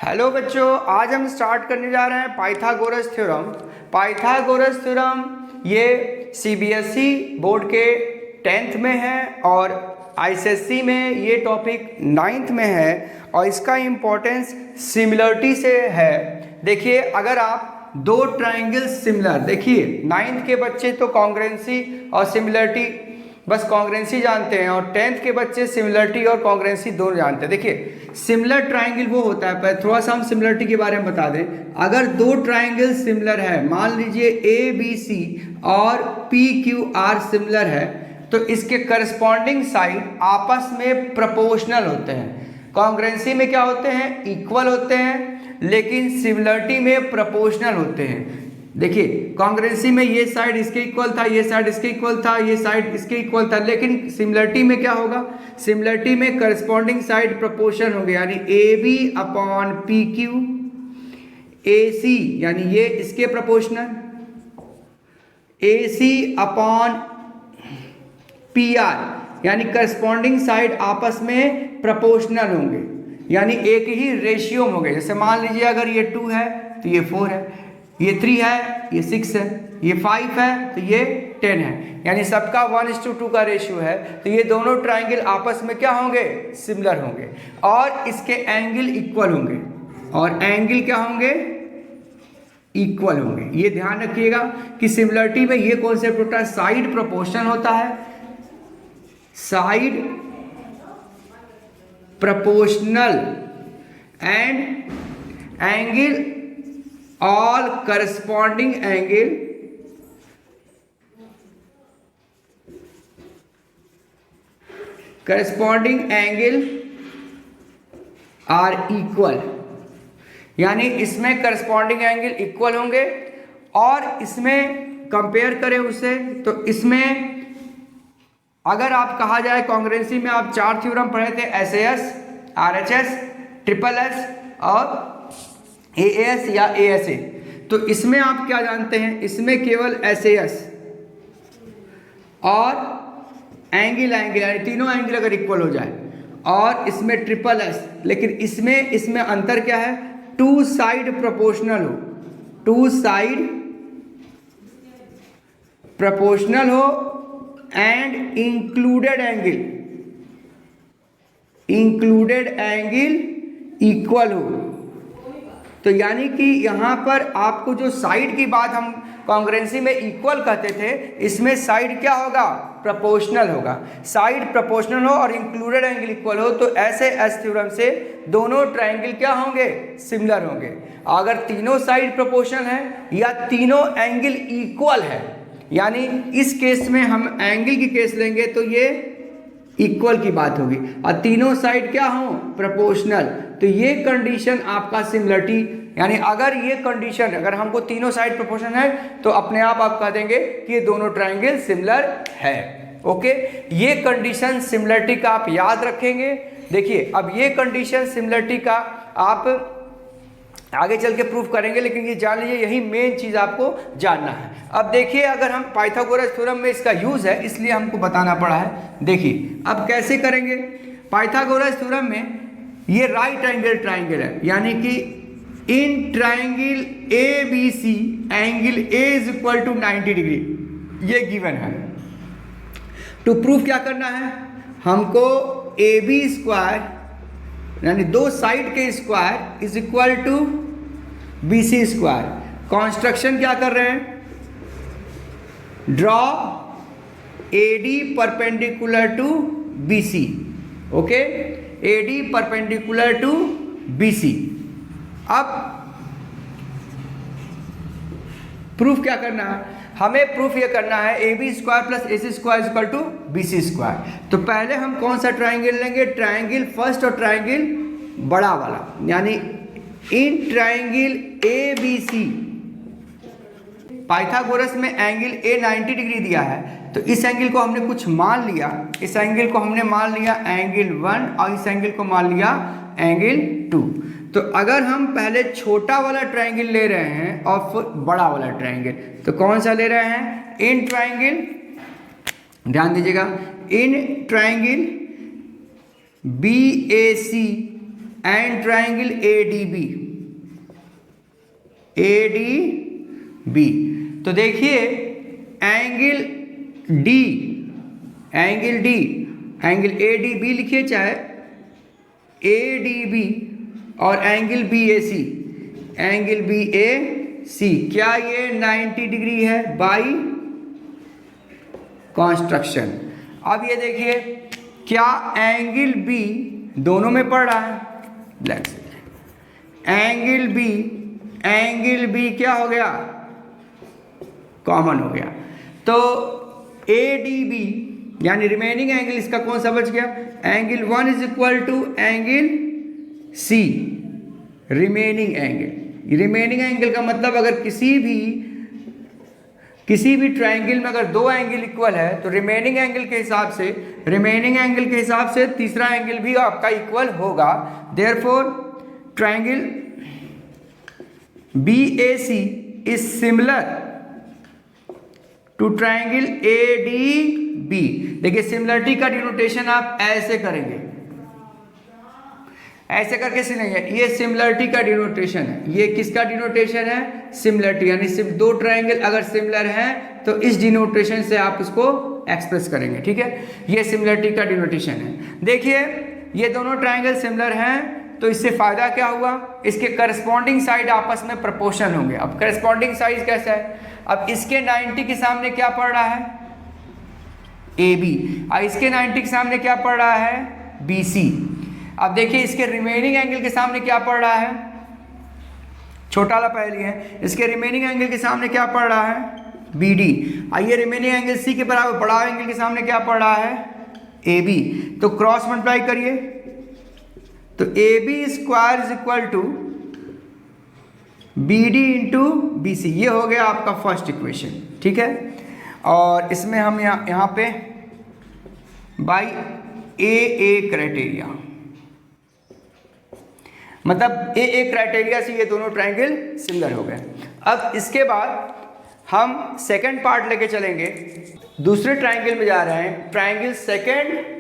Hello बच्चों, आज हम स्टार्ट करने जा रहे हैं पाइथागोरस थ्योरम। पाइथागोरस थ्योरम ये सीबीएसई बोर्ड के 10th में है और आईसीएसई में ये टॉपिक 9th में है और इसका इम्पोर्टेंस सिमिलरिटी से है। देखिए, अगर आप दो ट्राइंगल सिमिलर, देखिए 9th के बच्चे तो कॉन्ग्रुएंसी और सिमिलरिटी बस कॉन्ग्रुएंसी जानते हैं और 10th के बच्चे सिमिलरिटी और कॉन्ग्रुएंसी दोनों जानते हैं। देखिए, सिमिलर ट्राइंगल वो होता है, पर थोड़ा सा हम सिमिलरिटी के बारे में बता दें। अगर दो ट्राइंगल सिमिलर है, मान लीजिए ए बी सी और पी क्यू आर सिमिलर है, तो इसके करस्पॉन्डिंग साइड आपस में प्रोपोर्शनल होते हैं। कॉन्ग्रुएंसी में क्या होते हैं? इक्वल होते हैं, लेकिन सिमिलरिटी में प्रोपोर्शनल होते हैं। देखिए, कॉन्ग्रुएंसी में ये साइड इसके इक्वल था, ये साइड इसके इक्वल था, ये साइड इसके इक्वल था, लेकिन सिमिलरिटी में क्या होगा? सिमिलरिटी में करस्पॉन्डिंग साइड प्रोपोर्शन होंगे, यानी A B upon P Q, A C यानी ये इसके proportional, A C upon P R यानी करस्पॉन्डिंग साइड आपस में प्रोपोर्शनल होंगे, यानी एक ही रेशियो में होंगे। जैसे मान लीजिए अगर ये 2 है तो ये 4 है, ये 3 है, ये 6 है, ये 5 है तो ये 10 है, यानी सबका 1:2 का रेशियो है। तो ये दोनों ट्राइंगल आपस में क्या होंगे? सिमिलर होंगे और इसके एंगल इक्वल होंगे। और एंगल क्या होंगे? इक्वल होंगे। ये ध्यान रखिएगा कि सिमिलरिटी में ये कॉन्सेप्ट होता है, साइड प्रोपोर्शनल होता है, side proportional and angle all corresponding angle are equal, यानी इसमें करस्पॉन्डिंग एंगल इक्वल होंगे। और इसमें कंपेयर करें उससे तो इसमें अगर आप कहा जाए कॉन्ग्रुएंसी में आप 4 थ्योरम पढ़े थे, SAS, RHS, SSS और AAS या ASA। तो इसमें आप क्या जानते हैं? इसमें केवल SAS और एंगल यानी तीनों एंगल अगर इक्वल हो जाए, और इसमें SSS, लेकिन इसमें अंतर क्या है? 2 साइड प्रोपोर्शनल हो, 2 साइड प्रोपोर्शनल हो एंड इंक्लूडेड एंगल इक्वल हो। तो यानी कि यहाँ पर आपको जो साइड की बात हम कॉन्ग्रुएंसी में इक्वल कहते थे, इसमें साइड क्या होगा? प्रोपोर्शनल होगा। साइड प्रोपोर्शनल हो और इंक्लूडेड एंगल इक्वल हो तो ऐसे एस थ्योरम से दोनों ट्राइंगल क्या होंगे? सिमिलर होंगे। अगर तीनों साइड प्रोपोर्शनल है या तीनों एंगल इक्वल है, यानी इस केस में हम एंगल की केस लेंगे तो ये इक्वल की बात होगी, और तीनों साइड क्या हो? प्रोपोर्शनल, तो ये कंडीशन आपका सिमिलरिटी, यानी अगर ये कंडीशन अगर हमको तीनों साइड प्रोपोर्शनल है तो अपने आप कह देंगे कि ये दोनों ट्राइंगल सिमिलर है। ओके, ये कंडीशन सिमिलरिटी का आप याद रखेंगे। देखिए, अब ये कंडीशन सिमिलरिटी का आप आगे चल के प्रूफ करेंगे, लेकिन ये जान लीजिए यही मेन चीज आपको जानना है। अब देखिए, अगर हम पाइथागोरस थ्योरम में इसका यूज है इसलिए हमको बताना पड़ा है। देखिए अब कैसे करेंगे। पाइथागोरस थ्योरम में ये राइट एंगल ट्राइंगल है, यानी कि in triangle A B C angle A is equal to 90 degree, ये गिवन है। टू प्रूफ क्या करना है हमको? ए बी स्क्वायर यानी दो साइड के square is equal to B C square. Construction क्या कर रहे हैं? Draw A D perpendicular to B C. Okay, A D perpendicular to B C. अब प्रूफ क्या करना है हमें? प्रूफ ये करना है A B square plus A C square equal to B C square. तो पहले हम कौन सा ट्राइंगल लेंगे? ट्राइंगल फर्स्ट और ट्राइंगल बड़ा वाला, यानी in triangle A B C. Pythagoras में एंगल ए 90 डिग्री दिया है, तो इस एंगल को हमने कुछ मान लिया, इस एंगल को हमने मान लिया एंगल 1 और इस एंगल को मान लिया एंगल 2। तो अगर हम पहले छोटा वाला ट्राइंगल ले रहे हैं और फिर बड़ा वाला ट्राइंगल, तो कौन सा ले रहे हैं? इन ट्राइंगल, ध्यान दीजिएगा, in triangle BAC and triangle ADB। ADB तो देखिए एंगल D, एंगल ADB लिखिए चाहे ADB और एंगल BAC, क्या ये 90 डिग्री है बाई कॉन्स्ट्रक्शन। अब ये देखिए क्या एंगल B दोनों में पड़ रहा है, ब्लैक से एंगल B क्या हो गया, कॉमन हो गया। तो ADB यानी रिमेनिंग एंगल इसका कौन सा बच गया, angle 1 is equal to angle C, remaining angle का मतलब अगर किसी भी ट्रायंगल में अगर दो एंगल इक्वल है तो रिमेनिंग एंगल के हिसाब से तीसरा एंगल भी आपका इक्वल होगा। Therefore triangle BAC is similar to triangle ADB। देखिए सिमिलरिटी का डिनोटेशन आप ऐसे करेंगे, ऐसे करके सुनेंगे, ये सिमिलरिटी का डिनोटेशन है। ये किसका डिनोटेशन है, सिमिलरिटी, यानी सिर्फ दो ट्रायंगल अगर सिमिलर हैं तो इस डिनोटेशन से आप उसको एक्सप्रेस करेंगे। ठीक है, ये सिमिलरिटी का डिनोटेशन है। देखिए ये दोनों ट्रायंगल सिमिलर हैं तो इससे फायदा क्या हुआ, इसके करस्पॉन्डिंग साइड आपस में प्रोपोर्शनल होंगे। अब करस्पॉन्डिंग साइड कैसा है, अब इसके 90 के सामने क्या पड़ रहा है, AB, और इसके 90 के सामने क्या पड़ रहा है, BC। अब देखिए इसके रिमेनिंग एंगल के सामने क्या पड़ रहा है, छोटा वाला पहली है, इसके रिमेनिंग एंगल के सामने क्या पड़ रहा है, BD। आइए रिमेनिंग एंगल C के बराबर बड़ा एंगल के सामने क्या पड़ रहा है, AB। तो क्रॉस मल्टीप्लाई करिए तो AB square is equal to BD into BC, ये हो गया आपका फर्स्ट इक्वेशन। ठीक है, और इसमें हम यहाँ पे बाई AA क्राइटेरिया, मतलब AA क्राइटेरिया से ये दोनों ट्रायंगल सिमिलर हो गए। अब इसके बाद हम सेकंड पार्ट लेके चलेंगे, दूसरे ट्रायंगल में जा रहे हैं, ट्रायंगल सेकंड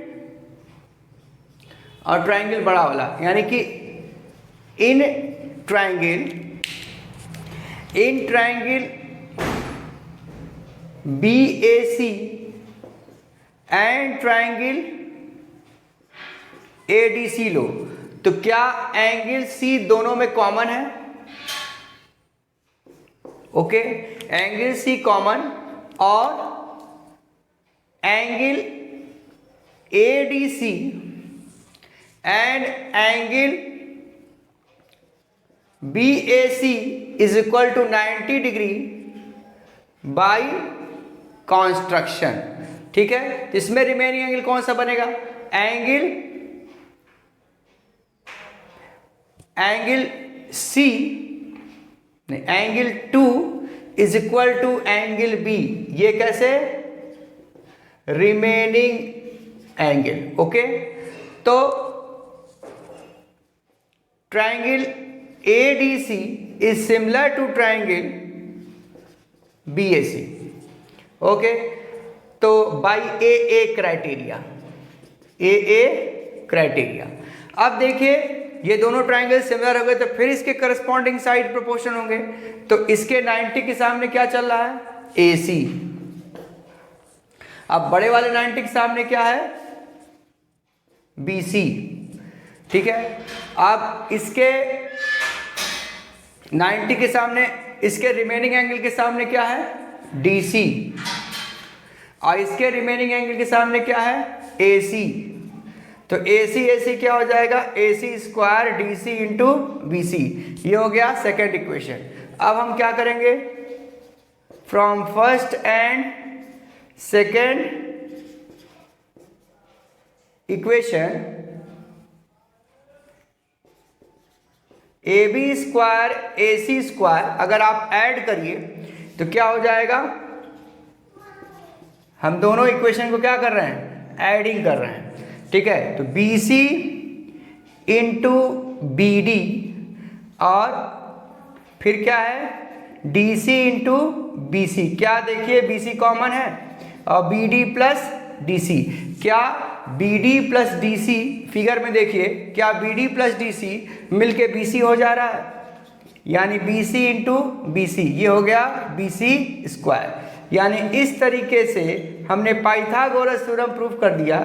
और ट्रायंगल बड़ा वाला, यानी कि in triangle BAC and triangle ADC लो, तो क्या एंगल C दोनों में कॉमन है, ओके, एंगल C कॉमन, और angle ADC and angle BAC is equal to 90 degree by construction. ठीक है, तो इसमें रिमेनिंग एंगल कौन सा बनेगा, एंगल C नहीं, angle 2 is equal to angle B। ये कैसे, रिमेनिंग एंगल। ओके, तो triangle ADC is similar to triangle BAC। Okay, तो बाई AA क्राइटेरिया। अब देखिए ये दोनों ट्रायंगल सिमिलर हो गए तो फिर इसके करस्पॉन्डिंग साइड प्रोपोर्शन होंगे। तो इसके 90 के सामने क्या चल रहा है, AC। अब बड़े वाले 90 के सामने क्या है, BC। ठीक है, अब इसके 90 के सामने, इसके रिमेनिंग एंगल के सामने क्या है, DC, और इसके रिमेनिंग एंगल के सामने क्या है, AC। तो AC क्या हो जाएगा, AC square DC into BC। ये हो गया सेकेंड इक्वेशन। अब हम क्या करेंगे, from first and second equation AB square AC square अगर आप ऐड करिए तो क्या हो जाएगा, हम दोनों इक्वेशन को क्या कर रहे हैं, एडिंग कर रहे हैं। ठीक है, तो BC इंटू BD और फिर क्या है, DC इंटू BC। क्या देखिए BC कॉमन है और BD प्लस DC, क्या B D plus D C, figure में देखिए क्या B D plus D C मिल के बी सी हो जा रहा है, यानी B C into B C, ये हो गया बी सी स्क्वायर। यानी इस तरीके से हमने पाइथागोरस थ्योरम प्रूफ कर दिया,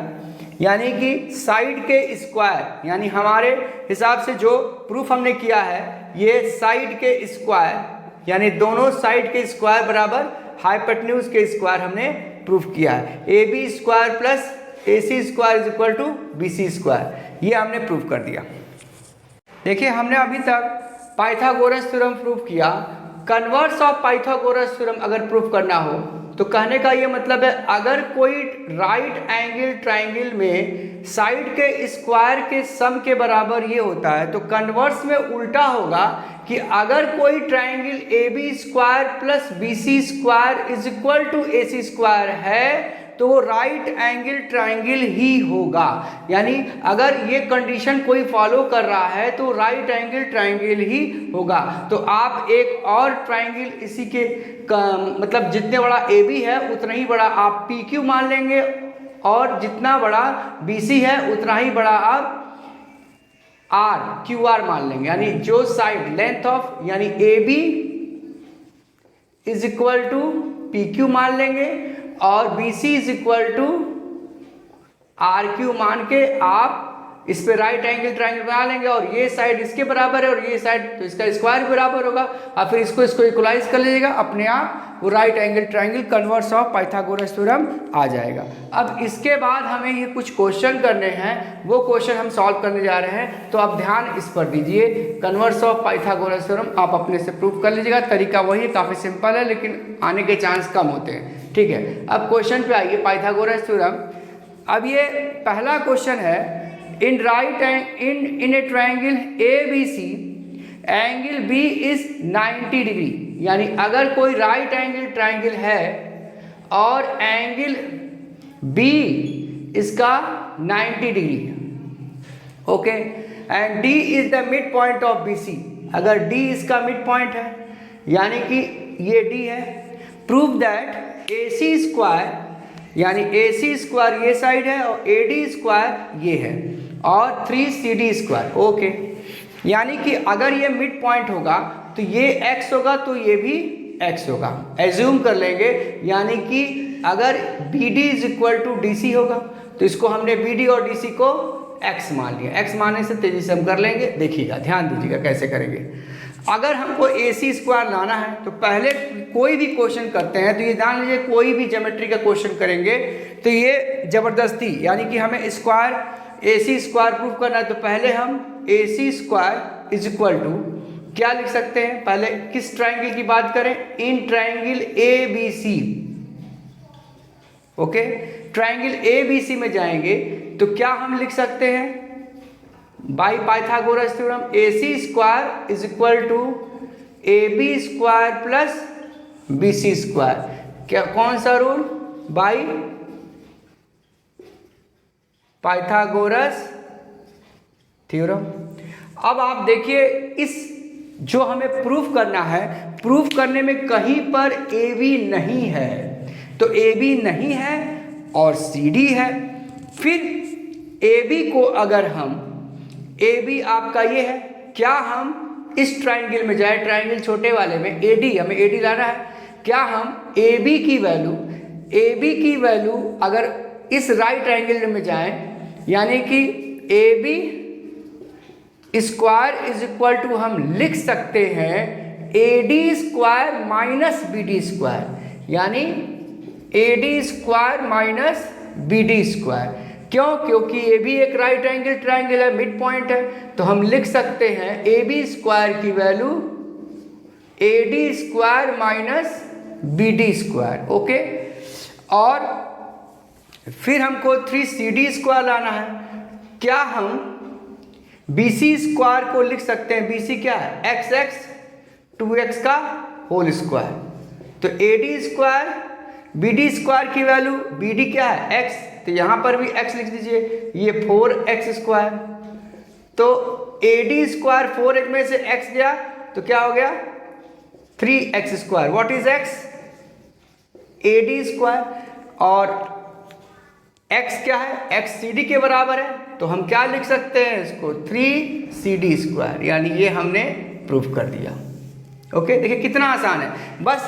यानी कि साइड के स्क्वायर, यानी हमारे हिसाब से जो प्रूफ हमने किया है ये साइड के स्क्वायर, यानी दोनों साइड के स्क्वायर बराबर हाइपोटेन्यूज के स्क्वायर हमने प्रूफ किया है। A B square plus A C square is equal to B C square, ये हमने प्रूफ कर दिया। देखिए हमने अभी तक पाइथागोरस थ्योरम प्रूफ किया। कन्वर्स ऑफ पाइथागोरस थ्योरम अगर प्रूफ करना हो तो कहने का ये मतलब है, अगर कोई राइट एंगल ट्राइंगल में साइड के स्क्वायर के सम के बराबर ये होता है, तो कन्वर्स में उल्टा होगा कि अगर कोई triangle A B square plus B C square is equal to A C square है तो वो राइट एंगल ट्राइंगल ही होगा। यानी अगर ये कंडीशन कोई फॉलो कर रहा है तो राइट एंगल ट्राइंगल ही होगा। तो आप एक और ट्राइंगल इसी के मतलब जितने बड़ा ए बी है उतना ही बड़ा आप पी क्यू मान लेंगे, और जितना बड़ा बी सी है उतना ही बड़ा आप आर क्यू आर मान लेंगे। यानी जो साइड लेंथ ऑफ यानी A B is equal to P Q मान लेंगे और B C is equal to R Q मान के आप इस पे राइट एंगल ट्राइंगल बना लेंगे, और ये साइड इसके बराबर है और ये साइड तो इसका स्क्वायर भी बराबर होगा, और फिर इसको इक्वलाइज कर लीजिएगा, अपने आप वो right angle triangle converse of Pythagoras theorem आ जाएगा। अब इसके बाद हमें ये कुछ क्वेश्चन करने हैं, वो क्वेश्चन हम सॉल्व करने जा रहे हैं, तो आप ध्यान इस पर दीजिए। कन्वर्स ऑफ पाइथागोरस थ्योरम आप अपने से प्रूफ कर लीजिएगा, तरीका वही है, काफ़ी सिंपल है लेकिन आने के चांस कम होते हैं। ठीक है, अब क्वेश्चन पे आइए, पाइथागोरस थ्योरम। अब ये पहला क्वेश्चन है, in right in a triangle ABC angle B is 90 degree. यानी अगर कोई राइट एंगल ट्राइंगल है और एंगल B इसका 90 डिग्री है, okay, and D is the mid point of BC। अगर D इसका मिड पॉइंट है यानी कि ये D है, प्रूव दैट AC स्क्वायर, यानी AC स्क्वायर ये साइड है और AD स्क्वायर ये है, और 3CD स्क्वायर, ओके। यानी कि अगर ये मिड पॉइंट होगा तो ये x होगा तो ये भी x होगा, एज्यूम कर लेंगे। यानी कि अगर BD is equal to DC होगा तो इसको हमने BD और DC को x मान लिया। x मानने से तेजी से हम कर लेंगे, देखिएगा ध्यान दीजिएगा कैसे करेंगे। अगर हमको AC स्क्वायर लाना है तो पहले कोई भी क्वेश्चन करते हैं तो ये जान लीजिए, कोई भी ज्योमेट्री का क्वेश्चन करेंगे तो ये जबरदस्ती, यानी कि हमें स्क्वायर AC स्क्वायर प्रूफ करना है तो पहले हम AC square is equal to क्या लिख सकते हैं, पहले किस ट्राइंगल की बात करें, in triangle ABC, okay. Triangle ABC में जाएंगे तो क्या हम लिख सकते हैं, by Pythagoras theorem AC square is equal to AB square plus BC square. क्या कौन सा रूल, बाई पाइथागोरस थ्योरम। अब आप देखिए इस जो हमें प्रूफ करना है, प्रूफ करने में कहीं पर AB नहीं है, तो AB नहीं है और CD है। फिर AB को अगर हम, AB आपका ये है, क्या हम इस ट्राइंगल में जाए, ट्राइंगल छोटे वाले में AD, हमें AD लाना है, क्या हम AB की वैल्यू अगर इस राइट एंगल में जाएं, यानी कि AB square is equal to हम लिख सकते हैं AD square minus BD square, यानी AD square minus BD square. क्यों, क्योंकि AB एक राइट एंगल ट्राइंगल है, मिड पॉइंट है, तो हम लिख सकते हैं AB स्क्वायर की value AD square minus BD square, okay. और फिर हमको 3CD स्क्वायर लाना है, क्या हम BC स्क्वायर को लिख सकते हैं, BC क्या है, XX 2x का होल स्क्वायर, तो AD स्क्वायर BD स्क्वायर की वैल्यू BD क्या है x, तो यहाँ पर भी x लिख दीजिए, ये 4x स्क्वायर, तो AD स्क्वायर 4x में से x गया तो क्या हो गया 3x square. What is x, AD square, और x क्या है, x CD के बराबर है, तो हम क्या लिख सकते हैं इसको 3CD², यानी ये हमने प्रूफ कर दिया। ओके, देखिए कितना आसान है। बस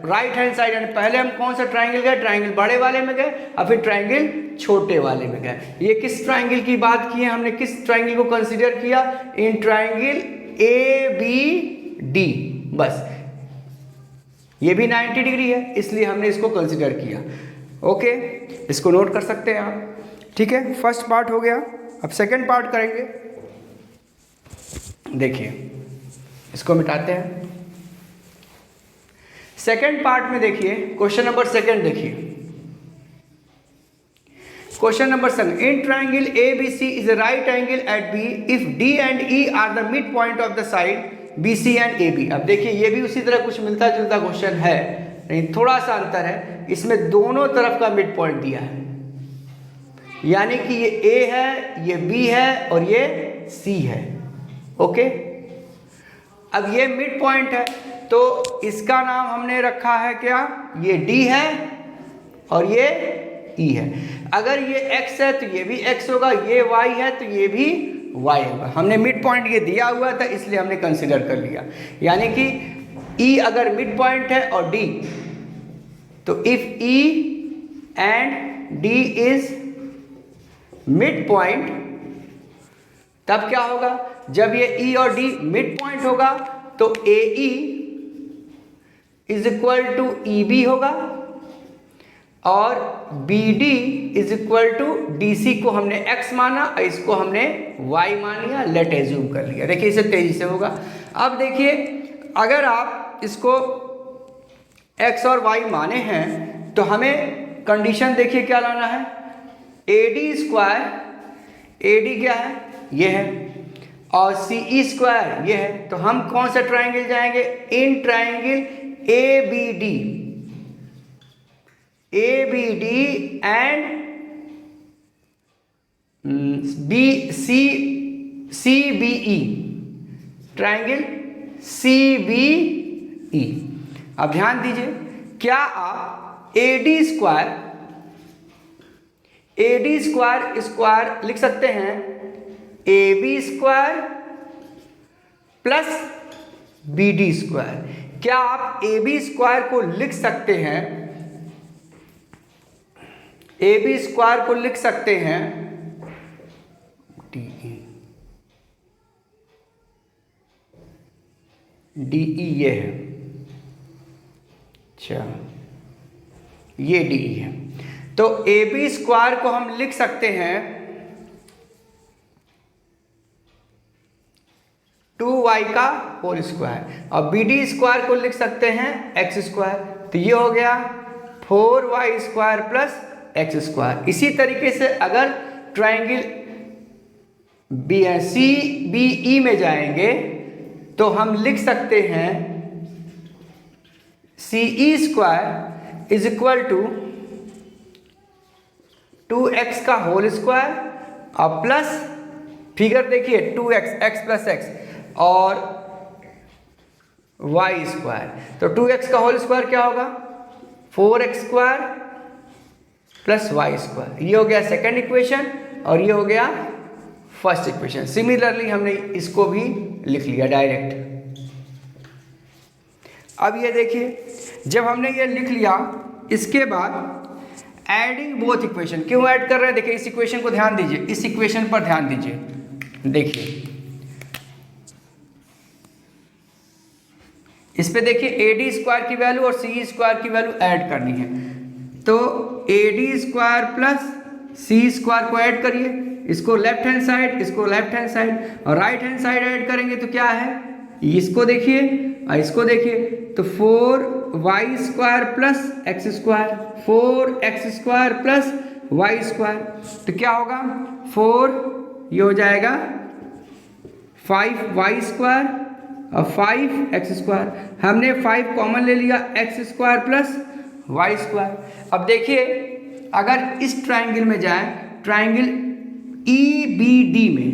राइट हैंड साइड, यानी पहले हम कौन सा ट्राइंगल गए, ट्राइंगल बड़े वाले में गए और फिर ट्राइंगल छोटे वाले में गए। ये किस ट्राइंगल की बात की है हमने, किस ट्राइंगल को कंसीडर किया, इन ट्राइंगल ABD। बस ये भी 90 डिग्री है, इसलिए हमने इसको कंसीडर किया। ओके, इसको नोट कर सकते हैं आप। ठीक है, फर्स्ट पार्ट हो गया। अब सेकंड पार्ट करेंगे। देखिए इसको मिटाते हैं। सेकंड पार्ट में देखिए क्वेश्चन नंबर सेकंड, देखिए question number second, in triangle ABC is a right angle at B if D and E are the mid point of the side BC and AB। अब देखिए ये भी उसी तरह कुछ मिलता जुलता क्वेश्चन है, लेकिन थोड़ा सा अंतर है, इसमें दोनों तरफ का मिड पॉइंट दिया है, यानी कि ये A है, ये B है और ये C है। ओके, अब ये मिड पॉइंट है तो इसका नाम हमने रखा है क्या, ये D है और ये E है। अगर ये X है तो ये भी X होगा, ये Y है तो ये भी Y होगा। हमने मिड पॉइंट ये दिया हुआ था इसलिए हमने कंसीडर कर लिया, यानी कि E अगर मिड पॉइंट है और D, तो if E and D is mid point, तब क्या होगा, जब ये E और D मिड पॉइंट होगा तो AE is equal to EB होगा और BD is equal to DC को हमने X माना और इसको हमने Y मान लिया, लेट एज्यूम कर लिया। देखिए इसे तेजी से होगा। अब देखिए अगर आप इसको X और Y माने हैं तो हमें कंडीशन देखिए क्या लाना है, AD², AD क्या है, ये है, और CE² ये है, तो हम कौन सा ट्राइंगल जाएंगे, in triangle ABD and CBE, triangle CBE। अब ध्यान दीजिए, क्या आप AD² लिख सकते हैं AB² प्लस BD²? क्या आप AB² को लिख सकते हैं, AB² को लिख सकते हैं DE ये है, अच्छा ये DE है, तो AB² को हम लिख सकते हैं 2y का होल स्क्वायर और BD² को लिख सकते हैं x², तो ये हो गया 4y² प्लस x²। इसी तरीके से अगर ट्राइंगल CBE में जाएंगे तो हम लिख सकते हैं CE² is equal to 2x का होल स्क्वायर और प्लस, फिगर देखिए 2x, x प्लस x और y², तो 2x का होल स्क्वायर क्या होगा, 4x² प्लस y²। ये हो गया सेकेंड इक्वेशन और ये हो गया फर्स्ट इक्वेशन। सिमिलरली हमने इसको भी लिख लिया डायरेक्ट। अब ये देखिए, जब हमने ये लिख लिया, इसके बाद एडिंग बोथ इक्वेशन, क्यों ऐड कर रहे हैं, देखिए इस इक्वेशन को ध्यान दीजिए, इस इक्वेशन पर ध्यान दीजिए। देखिए इस पे देखिए AD² की वैल्यू और CE² की वैल्यू ऐड करनी है, तो AD² प्लस CE² को ऐड करिए, इसको लेफ्ट हैंड साइड, इसको लेफ्ट हैंड साइड और राइट हैंड साइड ऐड करेंगे तो क्या है, इसको देखिए और इसको देखिए, तो 4y² plus x², 4x² plus y², तो क्या होगा 4, ये हो जाएगा 5y² और 5x²। हमने 5 कॉमन ले लिया, x² प्लस y²। अब देखिए अगर इस ट्राइंगल में जाए, ट्राइंगल EBD में,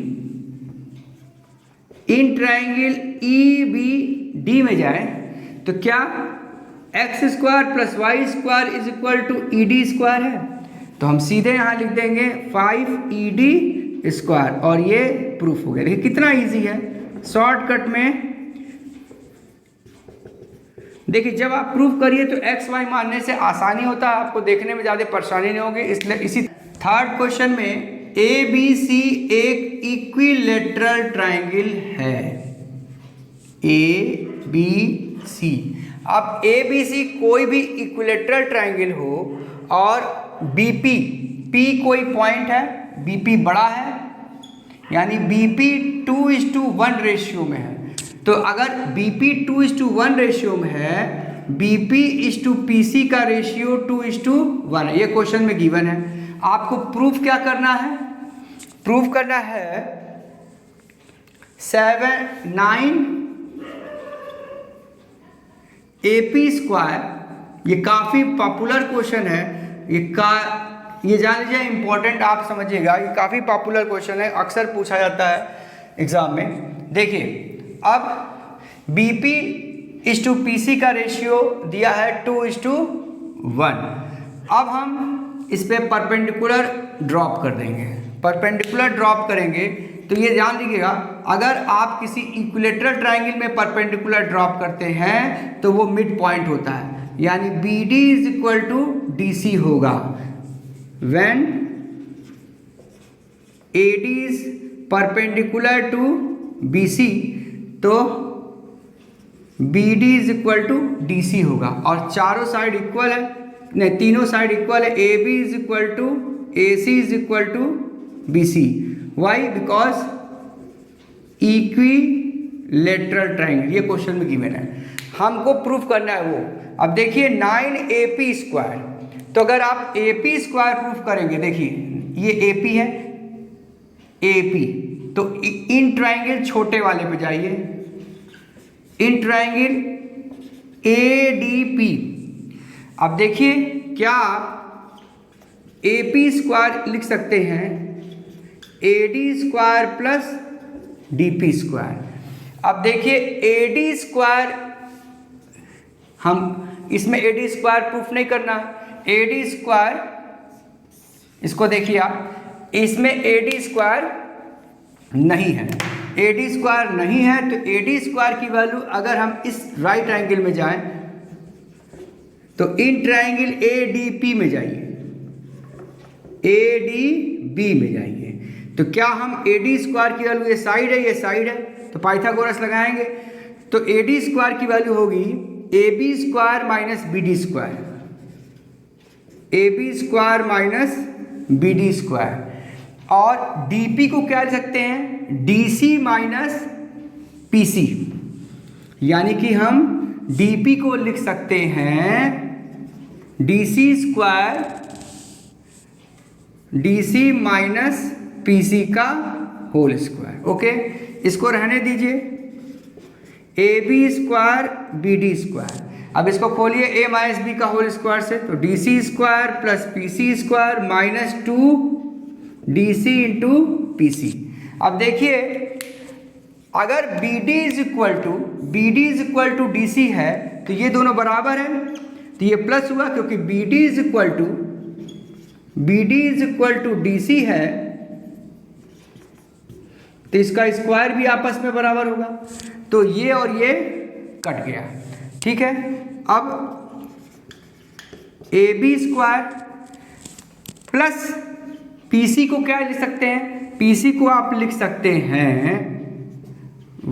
इन ट्राइंगल EBD में जाए तो क्या x² plus y² is equal to ED² है, तो हम सीधे यहाँ लिख देंगे 5ED² और ये प्रूफ हो गया। देखिए कितना इजी है, शॉर्टकट में। देखिए जब आप प्रूफ करिए तो एक्स वाई मानने से आसानी होता है, आपको देखने में ज़्यादा परेशानी नहीं होगी। इसलिए इसी थर्ड क्वेश्चन में ABC एक इक्विलेटरल ट्रायंगल है, ABC। अब ABC कोई भी इक्विलेटरल ट्रायंगल हो और BP, P कोई पॉइंट है, BP बड़ा है, यानी BP 2:1 रेशियो में है। तो अगर BP 2:1 रेशियो में है, BP/PC का रेशियो 2:1 है। ये क्वेश्चन में गिवन है। आपको प्रूफ क्या करना है? प्रूफ करना है 9 AP²। ये काफ़ी पॉपुलर क्वेश्चन है, ये जान लीजिए, इंपॉर्टेंट आप समझिएगा। ये काफ़ी पॉपुलर क्वेश्चन है, अक्सर पूछा जाता है एग्जाम में। देखिए अब BP/PC का रेशियो दिया है 2:1। अब हम इस पे परपेंडिकुलर ड्रॉप कर देंगे। परपेंडिकुलर ड्रॉप करेंगे तो ये जान लीजिएगा, अगर आप किसी इक्विलेटरल ट्रायंगल में परपेंडिकुलर ड्रॉप करते हैं तो वो मिड पॉइंट होता है, यानी BD=DC होगा। When AD is perpendicular to BC तो BD=DC होगा। और चारों साइड इक्वल है, नहीं तीनों साइड इक्वल है। AB=AC=BC। Why? Because equilateral triangle, ये क्वेश्चन में गिवन है, हमको प्रूफ करना है वो। अब देखिए 9AP², तो अगर आप AP² प्रूफ करेंगे, देखिए ये AP है, AP, तो इन ट्रायंगल छोटे वाले पे जाइए, इन ट्रायंगल ADP। अब देखिए क्या आप AP² लिख सकते हैं AD² + DP²। अब देखिए AD², हम इसमें AD² प्रूफ नहीं करना। AD², इसको देखिए आप, इसमें AD² नहीं है, AD² नहीं है। तो AD² की वैल्यू अगर हम इस राइट एंगल में जाएं तो इन ट्रायंगल ADP में जाइए, ADB में जाइए। तो क्या हम AD² की वैल्यू, ये साइड है, ये साइड है, तो पाइथागोरस लगाएंगे। तो AD² की वैल्यू होगी AB² - BD², AB² - BD²। और DP को क्या लिख सकते हैं? DC - PC, यानी कि हम DP को लिख सकते हैं DC² PC का होल स्क्वायर। ओके, इसको रहने दीजिए, AB² BD²। अब इसको खोलिए A - B का होल स्क्वायर से, तो DC² + PC² - 2DC × PC। अब देखिए अगर BD=DC है तो ये दोनों बराबर है, तो ये प्लस हुआ, क्योंकि BD=DC है तो इसका स्क्वायर भी आपस में बराबर होगा। तो ये और ये कट गया, ठीक है। अब AB² प्लस PC को क्या लिख सकते हैं? PC को आप लिख सकते हैं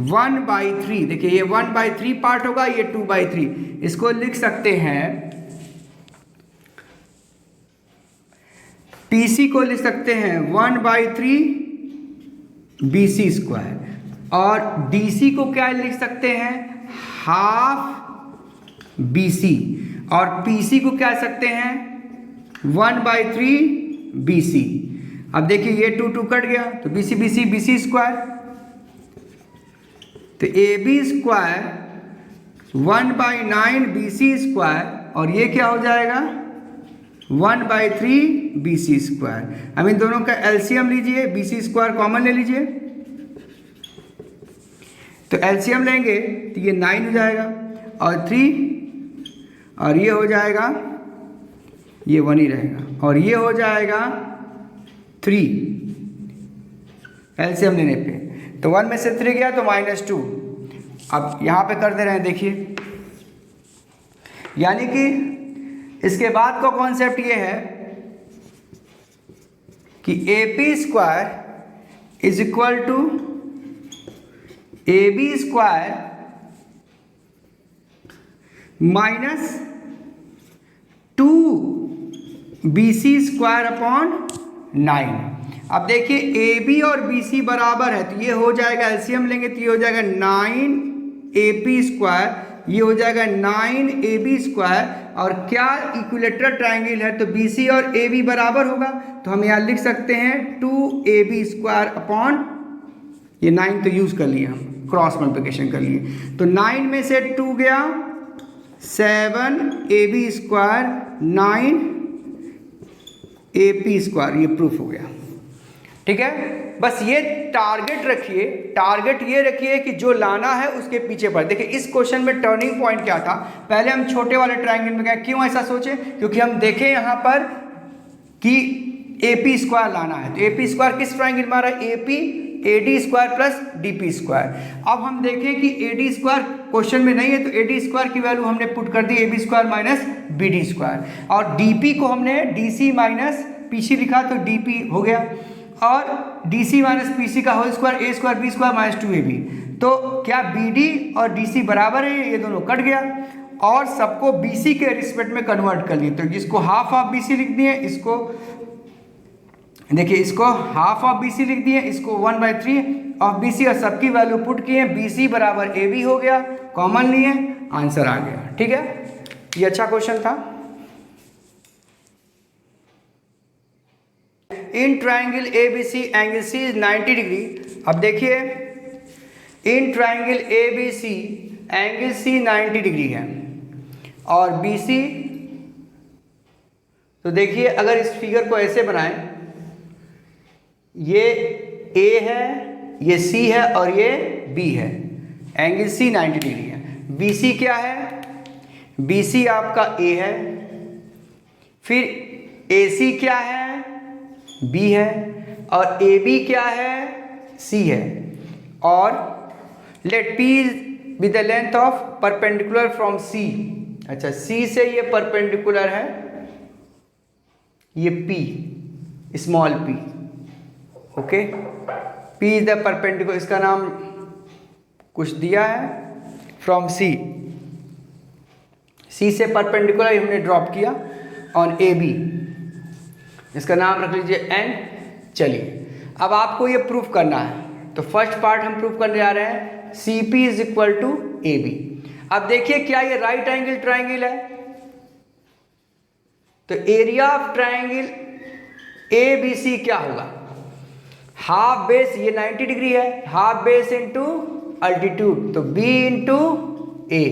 1/3। देखिए ये 1/3 पार्ट होगा, ये 2/3। इसको लिख सकते हैं, PC को लिख सकते हैं 1/3 BC² और DC को क्या लिख सकते हैं? ½ BC। और PC को क्या सकते हैं? 1/3 BC। अब देखिए ये 2 कट गया, तो BC² तो AB² 1/9 BC² और ये क्या हो जाएगा? 1/3 BC²। अब इन दोनों का एलसीएम लीजिए, BC² कॉमन ले लीजिए, तो एलसीएम लेंगे तो ये 9 हो जाएगा और 3, और ये हो जाएगा ये 1 ही रहेगा और ये हो जाएगा 3 एलसीएम लेने पे। तो 1 में से 3 गया तो -2। अब यहाँ पे कर दे रहे हैं, देखिए, यानी कि इसके बाद का कॉन्सेप्ट ये है कि AP² is equal to AB² minus 2BC² upon 9। अब देखिए AB और BC बराबर है तो ये हो जाएगा, एलसीएम लेंगे तो ये हो जाएगा 9AP², ये हो जाएगा 9AB²। और क्या इक्विलेटरल ट्रायंगल है तो BC और AB बराबर होगा, तो हम यहाँ लिख सकते हैं 2AB² अपॉन ये 9 तो यूज़ कर लिए, हम क्रॉस मल्टीप्लिकेशन कर लिए। तो 9 में से 2 गया 7AB², 9AP², ये प्रूफ हो गया। ठीक है, बस ये टारगेट रखिए, टारगेट ये रखिए कि जो लाना है उसके पीछे बढ़। देखिए इस क्वेश्चन में टर्निंग पॉइंट क्या था, पहले हम छोटे वाले ट्रायंगल में गए। क्यों ऐसा सोचे, क्योंकि हम देखें यहाँ पर कि AP² लाना है। तो AP² किस ट्रायंगल में आ रहा है, AP AD² प्लस DP²। अब हम देखें कि AD² क्वेश्चन में नहीं है तो AD² की वैल्यू हमने पुट कर दी AB² माइनस BD², और DP को हमने DC माइनस PC लिखा तो DP हो गया, और DC माइनस PC का whole square A² B² minus 2AB। तो क्या BD और DC बराबर है, ये दोनों कट गया और सबको BC के रिस्पेक्ट में कन्वर्ट कर लिए। तो इसको हाफ ऑफ BC लिख दिए, इसको देखिए इसको हाफ ऑफ BC लिख दिए, इसको 1/3 ऑफ BC, और सबकी वैल्यू पुट किए, BC बराबर AB हो गया, कॉमन लिए, आंसर आ गया। ठीक है, ये अच्छा क्वेश्चन था। In triangle ABC angle C is 90 degree. अब देखिए in triangle ABC angle C 90 degree है और BC, तो देखिए अगर इस फिगर को ऐसे बनाएं, ये A है, ये C है और ये B है, एंगल C 90 डिग्री है। BC क्या है, BC आपका A है, फिर AC क्या है, B है, और AB क्या है, C है, और let P with the length of perpendicular from C। अच्छा, C से ये परपेंडिकुलर है, ये P, small p, okay, P is the perpendicular, इसका नाम कुछ दिया है, फ्रॉम C से परपेंडिकुलर हमने ड्रॉप किया ऑन AB, इसका नाम रख लीजिए N। चलिए अब आपको ये प्रूफ करना है, तो फर्स्ट पार्ट हम प्रूफ करने जा रहे हैं, CP is equal to AB। अब देखिए क्या ये राइट एंगल ट्रायंगल है, तो एरिया ऑफ ट्रायंगल ABC क्या होगा, हाफ बेस, ये 90 डिग्री है, हाफ बेस इंटू अल्टीट्यूड, तो B इंटू A,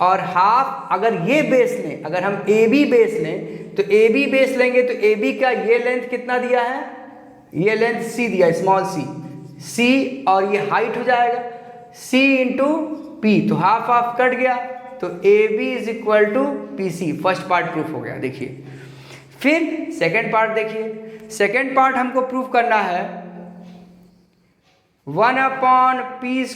और हाफ अगर ये बेस लें, अगर हम AB बेस लें तो AB बेस लेंगे तो AB का ये लेंथ कितना दिया है, ये लेंथ C दिया है, स्मॉल c, और ये हाइट हो जाएगा C इंटू P, तो हाफ हाफ कट गया, तो AB is equal to PC। First part proof हो गया। देखिए फिर सेकेंड पार्ट देखिए, सेकेंड पार्ट हमको प्रूफ करना है 1/P²,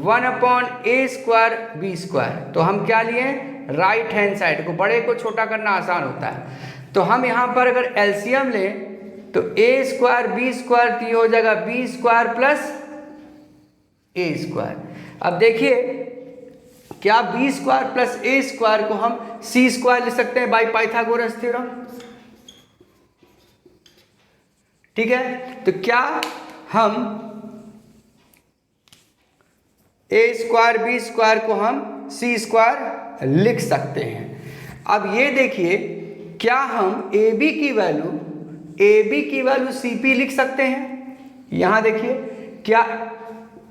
1/A² B²। तो हम क्या लिए, राइट हैंड साइड को, बड़े को छोटा करना आसान होता है, तो हम यहाँ पर अगर एलसीएम लें तो A² B² तो ये हो जाएगा B² प्लस A²। अब देखिए क्या B² प्लस A² को हम C² लिख सकते हैं बाय पाइथागोरस थ्योरम। ठीक है, तो क्या हम A² B² को हम C² लिख सकते हैं। अब ये देखिए क्या हम AB की वैल्यू CP लिख सकते हैं, यहां देखिए क्या,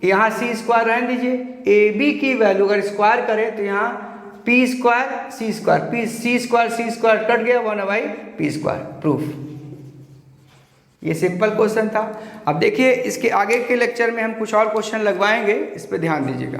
यहां C² रहने दीजिए, AB की वैल्यू अगर स्क्वायर करें तो यहाँ P² C² कट गया, 1/P², प्रूफ। ये सिंपल क्वेश्चन था। अब देखिए इसके आगे के लेक्चर में हम कुछ और क्वेश्चन लगवाएंगे, इस पर ध्यान दीजिएगा।